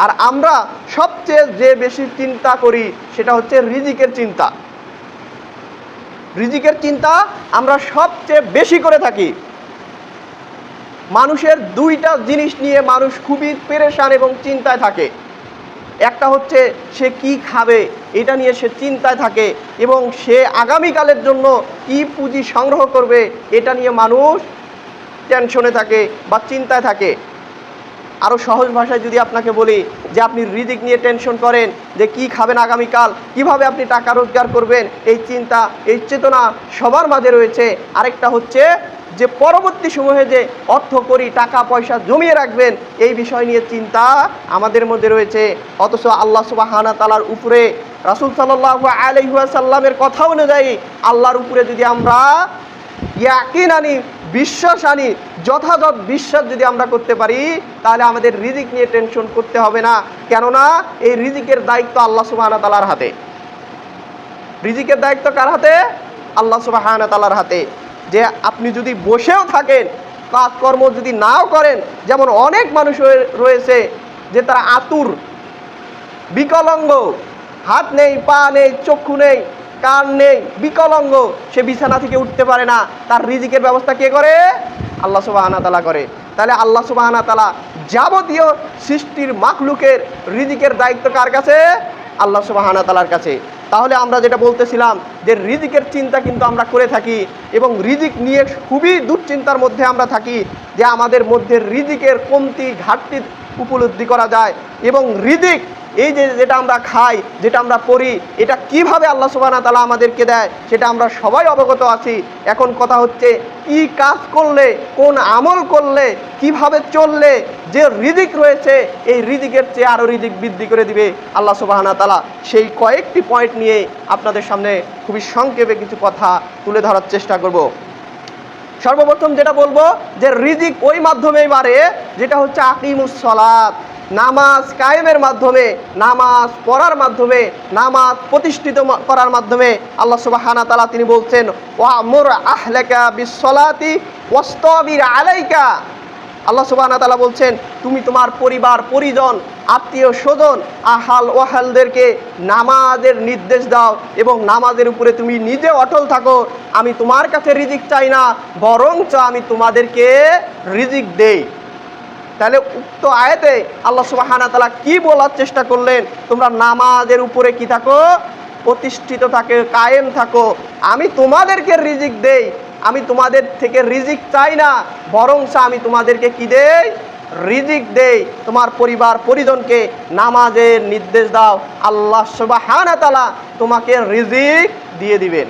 আর আমরা সবচেয়ে যে বেশি চিন্তা করি সেটা হচ্ছে রিজিকের চিন্তা। রিজিকের চিন্তা আমরা সবচেয়ে বেশি করে থাকি। মানুষের দুইটা জিনিস নিয়ে মানুষ খুবই পেরেশান এবং চিন্তায় থাকে। একটা হচ্ছে সে কি খাবে, এটা নিয়ে সে চিন্তায় থাকে, এবং সে আগামীকালের জন্য কি পুঁজি সংগ্রহ করবে এটা নিয়ে মানুষ টেনশনে থাকে বা চিন্তায় থাকে। আরও সহজ ভাষায় যদি আপনাকে বলি যে আপনি রিজিক নিয়ে টেনশন করেন, যে কি খাবেন আগামীকাল, কিভাবে আপনি টাকা রোজগার করবেন, এই চিন্তা, এই চেতনা সবার মাঝে রয়েছে। আরেকটা হচ্ছে যে পরবর্তী সময়ে যে অর্থ করি, টাকা পয়সা জমিয়ে রাখবেন, এই বিষয় নিয়ে চিন্তা আমাদের মধ্যে রয়েছে। অথচ আল্লাহ সুবহানাহু ওয়া তাআলার উপরে, রাসূল সাল্লাল্লাহু আলাইহি ওয়াসাল্লামের কথা অনুযায়ী আল্লাহর উপরে যদি আমরা ইয়াকিন আনি, বিশ্বাস আনি, যথাযথ বিশ্বাস যদি আমরা করতে পারি, তাহলে আমাদের রিজিক নিয়ে টেনশন করতে হবে না। কেননা এই রিজিকের দায়িত্ব আল্লাহ সুবহানাহু ওয়া তাআলার হাতে। রিজিকের দায়িত্ব কার হাতে? আল্লাহ সুবহানাহু ওয়া তাআলার হাতে। যে আপনি যদি বসেও থাকেন, কাজকর্ম যদি নাও করেন, যেমন অনেক মানুষ রয়েছে যে তারা আতুর, বিকলাঙ্গ, হাত নেই, পা নেই, চক্ষু নেই, কান নেই, বিকলাঙ্গ, সে বিছানা থেকে উঠতে পারে না। তার রিজিকের ব্যবস্থা কে করে? আল্লাহ সুবহানাহু ওয়া তাআলা করে। তাহলে আল্লাহ সুবহানাহু ওয়া তাআলা যাবতীয় সৃষ্টির মাখলুকের রিজিকের দায়িত্ব কার কাছে? আল্লাহ সুবহানাহু ওয়া তাআলার কাছে। তাহলে আমরা যেটা বলতেছিলাম যে রিজিকের চিন্তা কিন্তু আমরা করে থাকি, এবং রিজিক নিয়ে খুবই দুশ্চিন্তার মধ্যে আমরা থাকি যে আমাদের মধ্যে রিজিকের কমতি, ঘাটতি উপলব্ধি করা যায়। এবং রিজিক, এই যে যেটা আমরা খাই, যেটা আমরা পড়ি, এটা কিভাবে আল্লাহ সুবহানাহু ওয়া তাআলা আমাদেরকে দেয় সেটা আমরা সবাই অবগত আছি। এখন কথা হচ্ছে কি কাজ করলে, কোন আমল করলে, কিভাবে চললে যে রিজিক রয়েছে এই রিজিকের চেয়ে আরও রিজিক বৃদ্ধি করে দিবে আল্লাহ সুবহানাহু ওয়া তাআলা। সেই কয়েকটি পয়েন্ট নিয়ে আপনাদের সামনে খুবই সংক্ষেপে কিছু কথা তুলে ধরার চেষ্টা করব। সর্বপ্রথম যেটা বলবো যে রিজিক ওই মাধ্যমেই বাড়ে যেটা হচ্ছে আকিমুস সালাত, নামাজ কায়েমের মাধ্যমে, নামাজ পড়ার মাধ্যমে, নামাজ প্রতিষ্ঠিত করার মাধ্যমে। আল্লাহ সুবহানাহু ওয়া তাআলা তিনি বলছেন ওয়ামুর আহলাকা বিসসালাতি ওয়াসতাবির আলাইকা। আল্লাহ সুবহানাহু ওয়া তাআলা বলছেন তুমি তোমার পরিবার পরিজন, আত্মীয় স্বজন, আহাল ওয়াহালদেরকে নামাজের নির্দেশ দাও এবং নামাজের উপরে তুমি নিজে অটল থাকো। আমি তোমার কাছে রিজিক চাই না, বরঞ্চ আমি তোমাদেরকে রিজিক দেই। তাহলে উক্ত আয়াতে আল্লাহ সুবহানাহু ওয়া তাআলা কি বলার চেষ্টা করলেন? তোমরা নামাজের উপরে কি থাকো? প্রতিষ্ঠিত থাকে, কায়েম থাকো। আমি তোমাদেরকে রিজিক দেই, আমি তোমাদের থেকে রিজিক চাই না, বরঞ্চ আমি তোমাদেরকে কি দেই? রিজিক দেই। তোমার পরিবার পরিজনকে নামাজের নির্দেশ দাও, আল্লাহ সুবহানাহু ওয়া তাআলা তোমাকে রিজিক দিয়ে দিবেন।